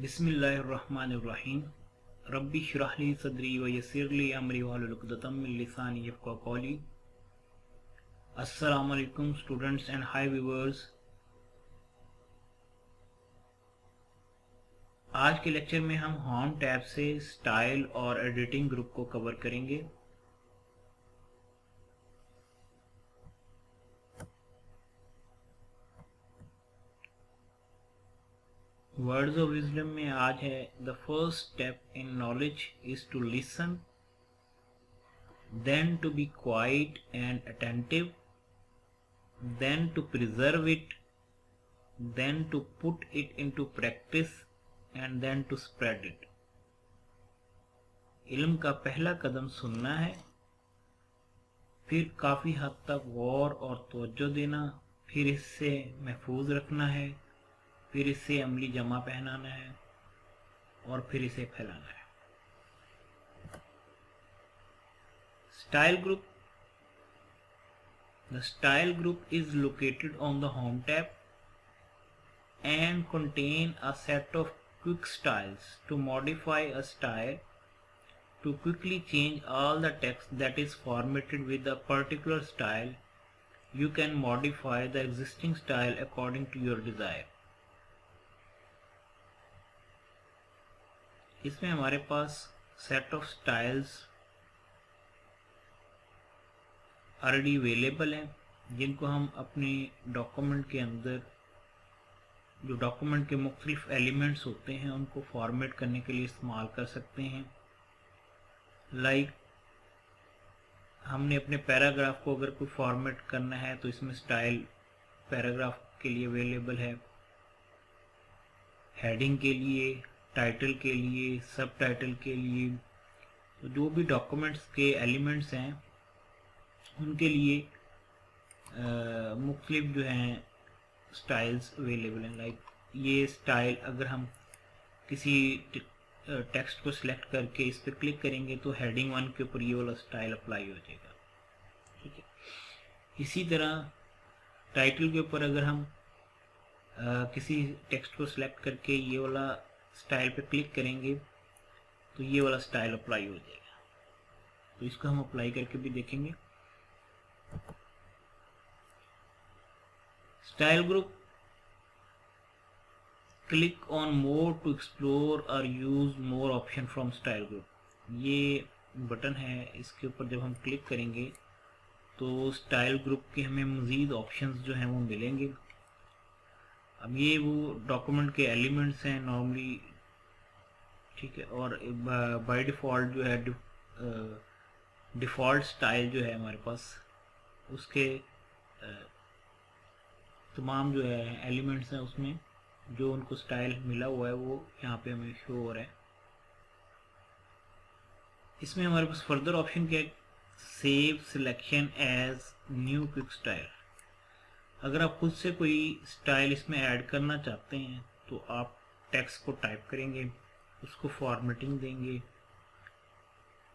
बिस्मिल्लाहिर्रहमानिर्रहीम। रब्बी इश्रह ली सदरी व यस्सिर ली अमरी वाहलुल उक़दतम मिन लिसानी यफ़क़हू क़ौली। अस्सलामु अलैकुम स्टूडेंट्स एंड हाई व्यूअर्स। आज के लेक्चर में हम होम टैब से स्टाइल और एडिटिंग ग्रुप को कवर करेंगे। वर्ड्स ऑफ विजडम में आज है the first step in knowledge is to listen, then to be quiet and attentive, then to preserve it, then to put it into practice and then to spread it. इल्म का पहला कदम सुनना है, फिर काफ़ी हद तक गौर और तवज्जो देना, फिर इससे महफूज रखना है, फिर इसे अमली जमा पहनाना है और फिर इसे फैलाना है। Style group. The style group is located on the home tab and contain a set of quick styles to modify a style, to quickly change all the text that is formatted with a particular style. You can modify the existing style according to your desire. इसमें हमारे पास set of styles already available हैं, जिनको हम अपने document के अंदर जो डॉक्यूमेंट के मुख्तलिफ एलिमेंट्स होते हैं उनको फॉर्मेट करने के लिए इस्तेमाल कर सकते हैं। लाइक हमने अपने पैराग्राफ को अगर कोई फॉर्मेट करना है तो इसमें स्टाइल पैराग्राफ के लिए अवेलेबल है, हेडिंग के लिए, टाइटल के लिए, सब टाइटल के लिए। तो जो भी डॉक्यूमेंट्स के एलिमेंट्स हैं उनके लिए मुख्तलिफ जो हैं स्टाइल्स अवेलेबल हैं। लाइक ये स्टाइल अगर हम किसी टेक्स्ट को सिलेक्ट करके इस पर क्लिक करेंगे तो हेडिंग 1 के ऊपर ये वाला स्टाइल अप्लाई हो जाएगा। ठीक है, इसी तरह टाइटल के ऊपर अगर हम किसी टेक्स्ट को सिलेक्ट करके ये वाला स्टाइल पे क्लिक करेंगे तो ये वाला स्टाइल अप्लाई हो जाएगा। तो इसको हम अप्लाई करके भी देखेंगे। Style group. Click on more to explore और use more option from style group. ये बटन है, इसके ऊपर जब हम क्लिक करेंगे तो स्टाइल ग्रुप के हमें मज़ीद ऑप्शंस जो हैं वो मिलेंगे। अब ये वो डॉक्यूमेंट के एलिमेंट्स हैं नॉर्मली, ठीक है, और बाय डिफ़ॉल्ट जो है डिफ़ॉल्ट स्टाइल जो है हमारे पास उसके तमाम जो है एलिमेंट्स हैं, उसमें जो उनको स्टाइल मिला हुआ है वो यहाँ पे हमें शो हो रहा है। इसमें हमारे पास फर्दर ऑप्शन क्या है, save selection as new quick style. अगर आप खुद से कोई स्टाइल इसमें ऐड करना चाहते हैं तो आप टेक्स्ट को टाइप करेंगे, उसको फॉर्मेटिंग देंगे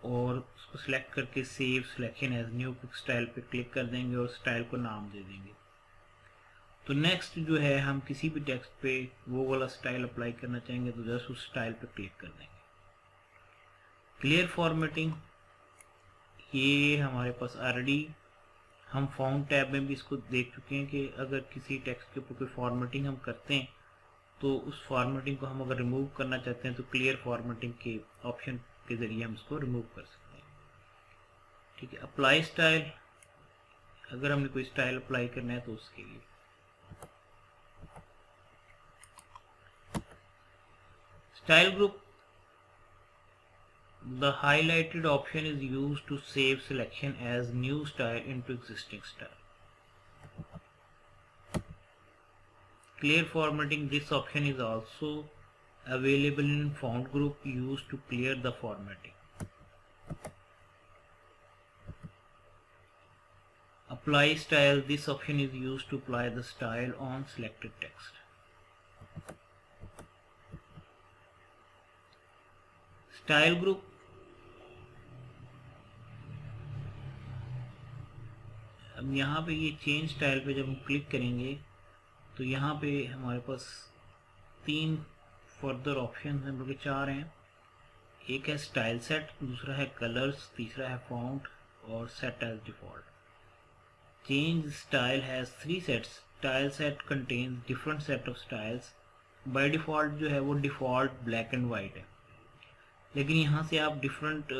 और उसको सिलेक्ट करके save selection as new quick style पे क्लिक कर देंगे और स्टाइल को नाम दे देंगे। तो नेक्स्ट जो है हम किसी भी टेक्स्ट पे वो वाला स्टाइल अप्लाई करना चाहेंगे तो जस्ट उस स्टाइल पे क्लिक कर देंगे। क्लियर फॉर्मेटिंग, ये हमारे पास ऑलरेडी हम फॉर्म टैब में भी इसको देख चुके हैं कि अगर किसी टेक्स्ट के ऊपर कोई फॉर्मेटिंग हम करते हैं तो उस फॉर्मेटिंग को हम अगर रिमूव करना चाहते हैं तो क्लियर फॉर्मेटिंग के ऑप्शन के ज़रिए हम इसको रिमूव कर सकते हैं। ठीक है, अप्लाई स्टाइल, अगर हमने कोई स्टाइल अप्लाई करना है तो उसके लिए। Style group. The highlighted option is used to save selection as new style into existing style. Clear formatting. This option is also available in font group used to clear the formatting. Apply style. This option is used to apply the style on selected text. Style group. अब यहाँ पे ये change style पे जब हम click करेंगे तो यहाँ पे हमारे पास 3 फर्दर ऑप्शन हैं बल्कि 4 हैं। एक है स्टाइल सेट, दूसरा है कलर्स, तीसरा है फॉन्ट और set as default. Change style has 3 sets. Style set contains different set of styles. By default जो है वो डिफ़ॉल्ट ब्लैक एंड वाइट है, लेकिन यहाँ से आप डिफरेंट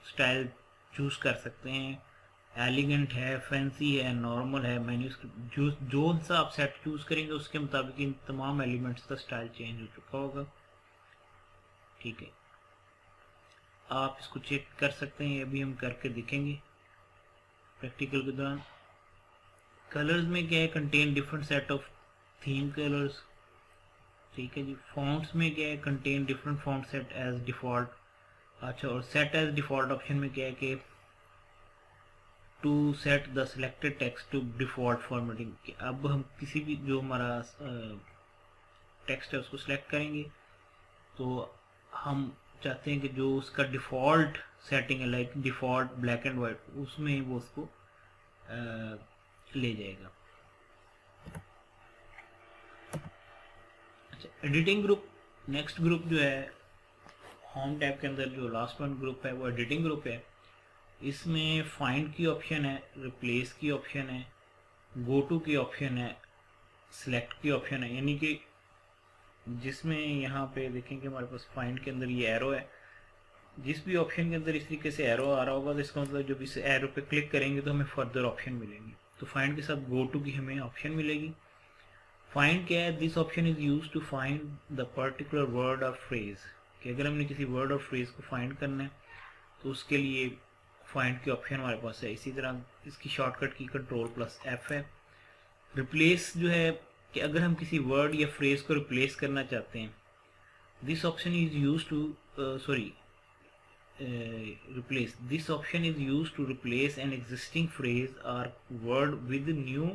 स्टाइल चूज़ कर सकते हैं। एलिगेंट है, फैंसी है, नॉर्मल है, मैन्यूस्क्रिप्ट, जो सा आप सेट चूज़ करेंगे उसके मुताबिक इन तमाम एलिमेंट्स का स्टाइल चेंज हो चुका होगा। ठीक है, आप इसको चेक कर सकते हैं, अभी हम करके देखेंगे प्रैक्टिकल के दौरान। कलर्स में क्या है, contain different set of theme colours. ठीक है जी। फॉन्ट्स में क्या है, contain different font set as default. अच्छा, और सेट एज डिफ़ॉल्ट ऑप्शन में क्या है कि to set the selected text to default formatting. अब हम किसी भी जो हमारा टेक्स्ट है उसको सिलेक्ट करेंगे तो हम चाहते हैं कि जो उसका डिफ़ॉल्ट सेटिंग है, like default black and white, उसमें वो उसको ले जाएगा। अच्छा, एडिटिंग ग्रुप, नेक्स्ट ग्रुप जो है होम टैब के अंदर जो लास्ट वन ग्रुप है वो एडिटिंग ग्रुप है। इसमें फाइंड की ऑप्शन है, रिप्लेस की ऑप्शन है, गो टू की ऑप्शन है, सिलेक्ट की ऑप्शन है। यानी कि जिसमें यहाँ पे देखेंगे हमारे पास फाइंड के अंदर ये एरो है, जिस भी ऑप्शन के अंदर इस तरीके से एरो आ रहा होगा तो इसका मतलब जब इस एरो पे क्लिक करेंगे तो हमें फर्दर ऑप्शन मिलेंगे। तो फाइंड के साथ गो टू की हमें ऑप्शन मिलेगी। फाइंड क्या है, this option is use to find the particular word और फ्रेज, कि अगर हमने किसी वर्ड और फ्रेज को फाइंड करना है तो उसके लिए फाइंड की ऑप्शन हमारे पास है। इसी तरह इसकी शॉर्टकट की Ctrl+F है। रिप्लेस जो है कि अगर हम किसी वर्ड या फ्रेज को रिप्लेस करना चाहते हैं, this option is use to replace. This option is used to replace an existing phrase or word with new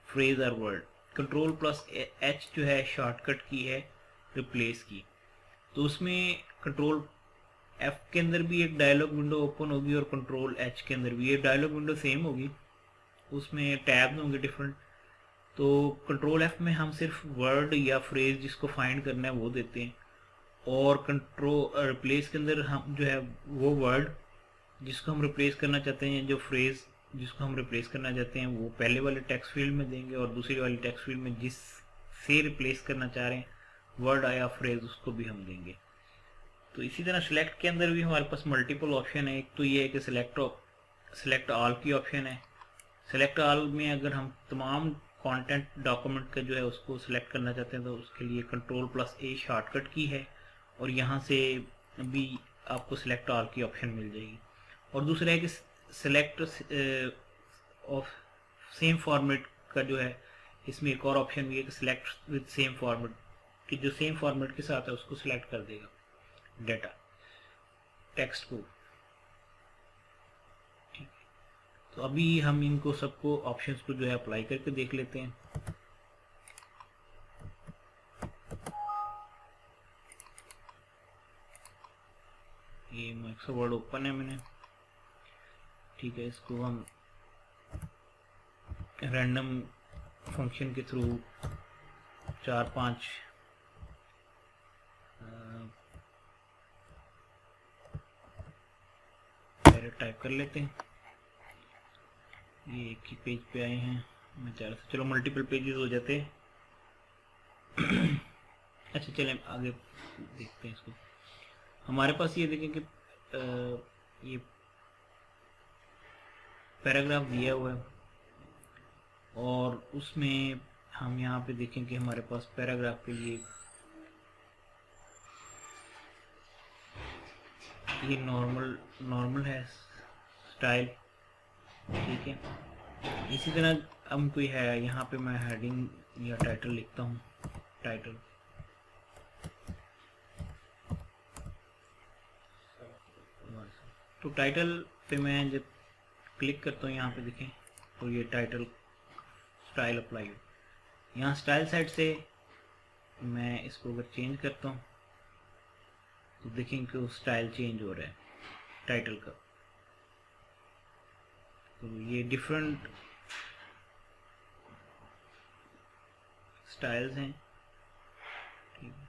phrase or word. Ctrl+H जो है शॉर्टकट की है रिप्लेस की। तो उसमें Ctrl+F के अंदर भी एक डायलॉग विंडो ओपन होगी और Ctrl+H के अंदर भी ये डायलॉग विंडो सेम होगी, उसमें टैब्स होंगे डिफरेंट। तो Ctrl+F में हम सिर्फ वर्ड या फ्रेज जिसको फाइंड करना है वो देते हैं, और कंट्रोल रिप्लेस के अंदर हम जो है वो वर्ड जिसको हम रिप्लेस करना चाहते हैं, जो फ्रेज जिसको हम रिप्लेस करना चाहते हैं वो पहले वाले टेक्स्ट फील्ड में देंगे और दूसरी वाली टेक्स्ट फील्ड में जिस से रिप्लेस करना चाह रहे हैं वर्ड या फ्रेज उसको भी हम देंगे। तो इसी तरह सिलेक्ट के अंदर भी हमारे पास मल्टीपल ऑप्शन है। एक तो ये है कि सिलेक्ट ऑल की ऑप्शन है। सिलेक्ट ऑल में अगर हम तमाम कंटेंट डॉक्यूमेंट का जो है उसको सिलेक्ट करना चाहते हैं तो उसके लिए Ctrl+A शॉर्टकट की है और यहाँ से भी आपको सिलेक्ट ऑल की ऑप्शन मिल जाएगी। और दूसरा है कि सिलेक्ट ऑफ सेम फॉर्मेट का जो है इसमें एक और ऑप्शन भी है कि सिलेक्ट विद सेम फॉर्मेट, कि जो सेम फॉर्मेट के साथ है उसको सिलेक्ट कर देगा डेटा टेक्स्ट को। ठीक, तो अभी हम इनको सबको ऑप्शंस को जो है अप्लाई करके देख लेते हैं। ये माइक्रोसॉफ्ट वर्ड ओपन है मैंने। ठीक है, इसको हम रैंडम फंक्शन के थ्रू 4-5 टाइप कर लेते हैं। ये एक ही पेज पे आए हैं, मैं चाह रहा था चलो मल्टीपल पेजेस हो जाते हैं। अच्छा चलें आगे देखते हैं इसको। हमारे पास ये देखें कि ये पैराग्राफ दिया हुआ है और उसमें हम यहाँ पे देखें कि हमारे पास पैराग्राफ के लिए ये नॉर्मल है स्टाइल। ठीक है, इसी तरह हम कोई है यहाँ पे मैं हेडिंग या टाइटल लिखता हूँ, टाइटल। तो टाइटल पे मैं जब क्लिक करता हूँ यहाँ पे देखें तो ये टाइटल स्टाइल अप्लाई हो। यहाँ स्टाइल साइड से मैं इसको अगर चेंज करता हूँ तो देखें कि स्टाइल चेंज हो रहा है टाइटल का। तो ये डिफरेंट स्टाइल्स हैं। ठीक है,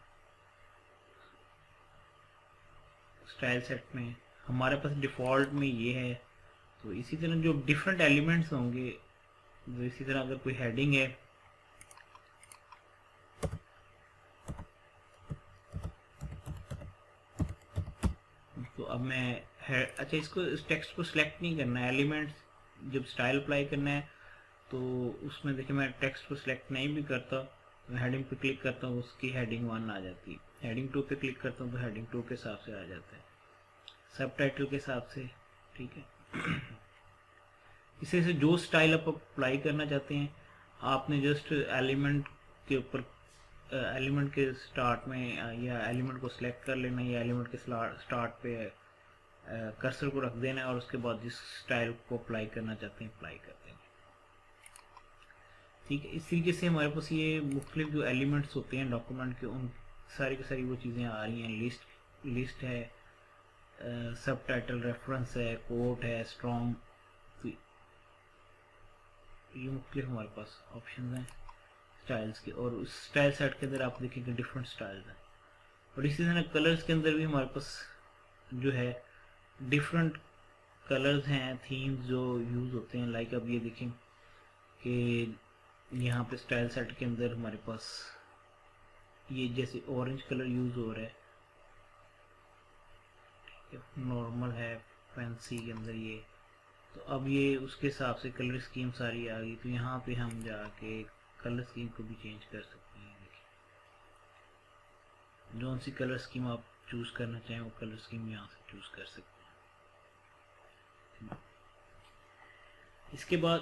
स्टाइल सेट में हमारे पास डिफ़ॉल्ट में ये है। तो इसी तरह जो डिफरेंट एलिमेंट्स होंगे, जो इसी तरह अगर कोई हेडिंग है तो अब मैं अच्छा इसको इस टेक्स्ट को सिलेक्ट नहीं करना है, एलिमेंट्स जब स्टाइल अप्लाई करना है तो उसमें देखिए मैं टेक्स्ट को सिलेक्ट नहीं भी करता, मैं हेडिंग पे क्लिक करता हूँ उसकी हेडिंग 1 आ जाती है, हेडिंग 2 पे क्लिक करता हूँ तो हेडिंग 2 के हिसाब से आ जाता है, सब टाइटल के हिसाब से। ठीक है इसे से जो स्टाइल आप अप्लाई करना चाहते हैं आपने जस्ट एलिमेंट के ऊपर एलिमेंट के स्टार्ट में या एलिमेंट को सिलेक्ट कर लेना या एलिमेंट के स्टार्ट पे कर्सर को रख देना है और उसके बाद जिस स्टाइल को अप्लाई करना चाहते हैं अप्लाई कर देंगे। ठीक है इस तरीके से हमारे पास ये मुख्तलिफ जो एलिमेंट्स होते हैं डॉक्यूमेंट के उन सारी की सारी वो चीज़ें आ रही हैं। लिस्ट है, सब टाइटल, रेफरेंस है, कोट है, स्ट्रॉन्ग, तो ये मुख्तलिफ हमारे पास ऑप्शन हैं स्टाइल्स के। और उस स्टाइल सेट के अंदर आप देखेंगे डिफरेंट स्टाइल्स हैं। और इसी तरह कलर्स के अंदर भी हमारे पास जो है डिफरेंट कलर्स हैं, थीम्स जो यूज़ होते हैं। लाइक अब ये देखें कि यहाँ पे स्टाइल सेट के अंदर हमारे पास ये जैसे ऑरेंज कलर यूज़ हो रहा है, नॉर्मल है, फैंसी के अंदर ये, तो अब ये उसके हिसाब से कलर स्कीम सारी आ गई। तो यहाँ पे हम जाके कलर स्कीम को भी चेंज कर सकते हैं। देखिए जो सी कलर स्कीम आप चूज़ करना चाहें वो कलर स्कीम यहाँ से चूज़ कर सकते हैं। इसके बाद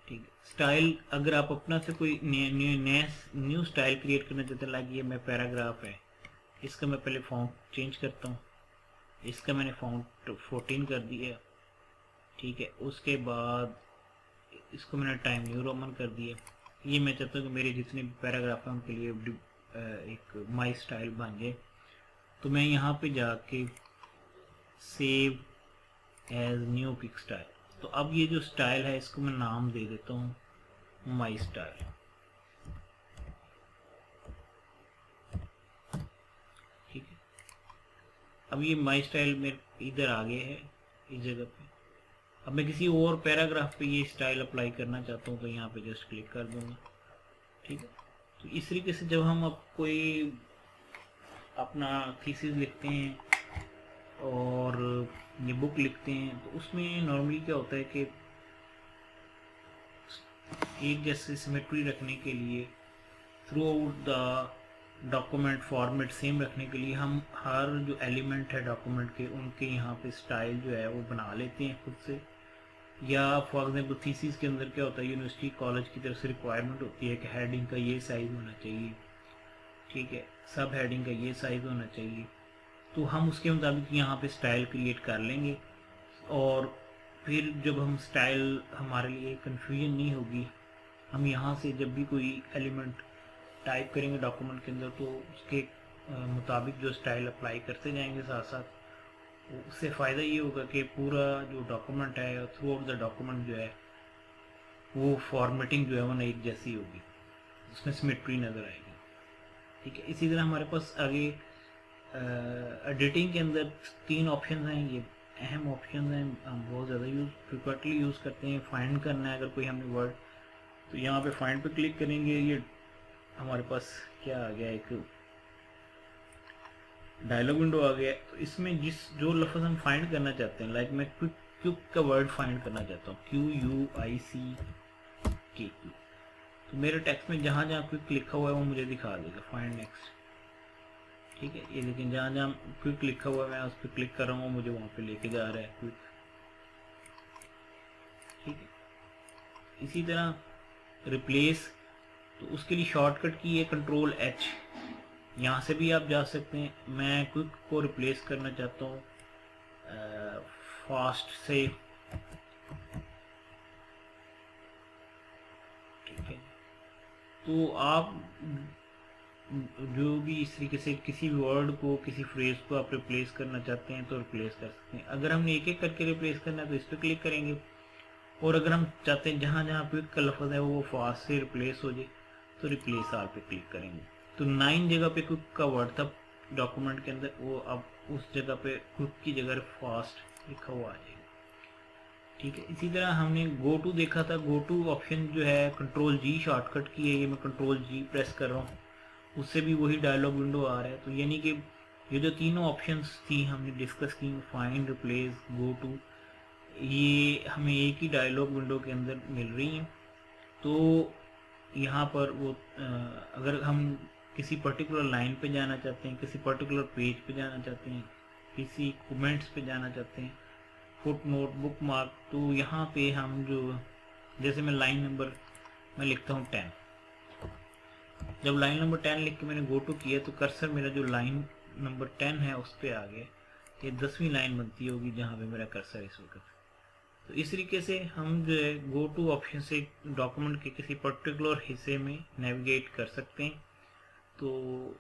ठीक स्टाइल, अगर आप अपना से कोई न्यू स्टाइल क्रिएट करना चाहते हैं, लाइक ये मैं पैराग्राफ है, इसका मैं पहले फॉन्ट चेंज करता हूँ, इसका मैंने फॉन्ट 14 कर दिया। ठीक है उसके बाद इसको मैंने टाइम न्यू रोमन कर दिया। ये मैं चाहता हूँ कि मेरे जितने भी पैराग्राफ हैं उनके लिए एक माई स्टाइल बन जाए। तो मैं यहाँ पे जाके save as new pick style, तो अब ये जो स्टाइल है इसको मैं नाम दे देता हूँ माई स्टाइल। ठीक है अब ये माई स्टाइल मेरे इधर आ गया है इस जगह पे। अब मैं किसी और पैराग्राफ पे ये स्टाइल अप्लाई करना चाहता हूँ तो यहाँ पे जस्ट क्लिक कर दूंगा। ठीक है तो इस तरीके से जब हम अब कोई अपना थीसिस लिखते हैं और ये बुक लिखते हैं तो उसमें नॉर्मली क्या होता है कि एक जैसे सिमेट्री रखने के लिए through out the document format same रखने के लिए हम हर जो एलिमेंट है डॉक्यूमेंट के उनके यहाँ पे स्टाइल जो है वो बना लेते हैं खुद से। या फॉर एग्जांपल थीसिस के अंदर क्या होता है, यूनिवर्सिटी कॉलेज की तरफ से रिक्वायरमेंट होती है कि हेडिंग का ये साइज़ होना चाहिए, ठीक है, सब हेडिंग का ये साइज़ होना चाहिए, तो हम उसके मुताबिक यहाँ पे स्टाइल क्रिएट कर लेंगे। और फिर जब हम स्टाइल, हमारे लिए कंफ्यूजन नहीं होगी, हम यहाँ से जब भी कोई एलिमेंट टाइप करेंगे डॉक्यूमेंट के अंदर तो उसके मुताबिक जो स्टाइल अप्लाई करते जाएंगे साथ साथ। उससे फ़ायदा ये होगा कि पूरा जो डॉक्यूमेंट है थ्रू आउट द डॉक्यूमेंट जो है वो फॉर्मेटिंग जो है वो एक जैसी होगी, उसमें सिमेट्री नज़र आएगी। ठीक है इसी तरह हमारे पास आगे एडिटिंग के अंदर 3 ऑप्शन हैं, ये अहम ऑप्शन हैं, हम बहुत ज़्यादा फ्रिक्वेंटली यूज़ करते हैं। फाइंड करना है अगर कोई हमने वर्ड, तो यहाँ पे फाइंड पे क्लिक करेंगे, ये हमारे पास क्या आ गया, एक डायलॉग विंडो आ गया। तो इसमें जो लफ्ज़ हम फाइंड करना चाहते हैं, लाइक मैं क्विक का वर्ड फाइंड करना चाहता हूँ, QUICK, तो मेरे टेक्स्ट में जहाँ जहाँ क्विक लिखा हुआ है वो मुझे दिखा देगा, फाइंड नेक्स्ट। ठीक है ये लेकिन जहाँ जहाँ क्विक लिखा हुआ है मैं उस पर क्लिक कर रहा हूँ, मुझे वहाँ पे लेके जा रहा है क्विक। ठीक है इसी तरह रिप्लेस, तो उसके लिए शॉर्टकट की है Ctrl+H, यहाँ से भी आप जा सकते हैं। मैं क्विक को रिप्लेस करना चाहता हूँ फास्ट से। ठीक है तो आप जो भी इस तरीके से किसी वर्ड को, किसी फ्रेज को आप रिप्लेस करना चाहते हैं तो रिप्लेस कर सकते हैं। अगर हमने एक एक करके रिप्लेस करना है तो इस पर क्लिक करेंगे, और अगर हम चाहते हैं जहाँ जहाँ क्विक का लफ्ज़ है वो फास्ट से रिप्लेस हो जाए तो रिप्लेस आल पे क्लिक करेंगे। तो 9 जगह पे क्विक का वर्ड था, डॉक्यूमेंट के अंदर वो अब उस जगह पे क्विक की जगह फास्ट लिखा हुआ आ जाएगा। ठीक है, इसी तरह हमने गो टू देखा था। गो टू ऑप्शन जो है कंट्रोल जी शॉर्टकट की है, ये मैं कंट्रोल जी प्रेस कर रहा हूँ, उससे भी वही डायलॉग विंडो आ रहा है। तो यानी कि ये जो तीनों ऑप्शंस थी हमने डिस्कस की, फाइंड, रिप्लेस, गो टू, ये हमें एक ही डायलॉग विंडो के अंदर मिल रही हैं। तो यहाँ पर वो अगर हम किसी पर्टिकुलर लाइन पे जाना चाहते हैं, किसी पर्टिकुलर पेज पे जाना चाहते हैं, किसी कमेंट्स पे जाना चाहते हैं, फुट नोट, बुक मार्क, तो यहाँ पे हम जो, जैसे मैं लाइन नंबर मैं लिखता हूँ 10, जब लाइन नंबर 10 लिख के मैंने गो टू किया तो कर्सर मेरा जो लाइन नंबर 10 है उस पर आ गया। ये 10वीं लाइन बनती होगी जहाँ पे मेरा कर्सर इस वक्त। तो इस तरीके से हम जो है गो टू ऑप्शन से डॉक्यूमेंट के किसी पर्टिकुलर हिस्से में नेविगेट कर सकते हैं। तो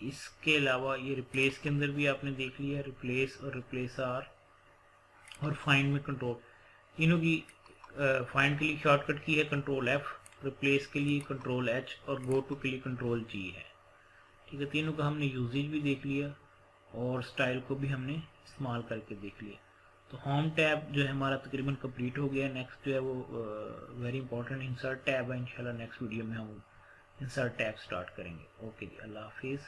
इसके अलावा ये रिप्लेस के अंदर भी आपने देख लिया, रिप्लेस और रिप्लेस आर, और फाइंड में कंट्रोल, तीनों की फाइंड के लिए शॉर्टकट की है कंट्रोल एफ, रिप्लेस के लिए कंट्रोल एच और गो टू के लिए कंट्रोल जी है। ठीक है, तीनों का हमने यूजेज भी देख लिया और स्टाइल को भी हमने इस्तेमाल करके देख लिया। तो होम टैब जो है हमारा तकरीबन कंप्लीट हो गया। नेक्स्ट जो है वो वेरी इंपॉर्टेंट इंसर्ट टैब है। इंशाल्लाह नेक्स्ट वीडियो में हम इंसर्ट टैब स्टार्ट करेंगे। ओके जी, अल्लाह हाफिज़।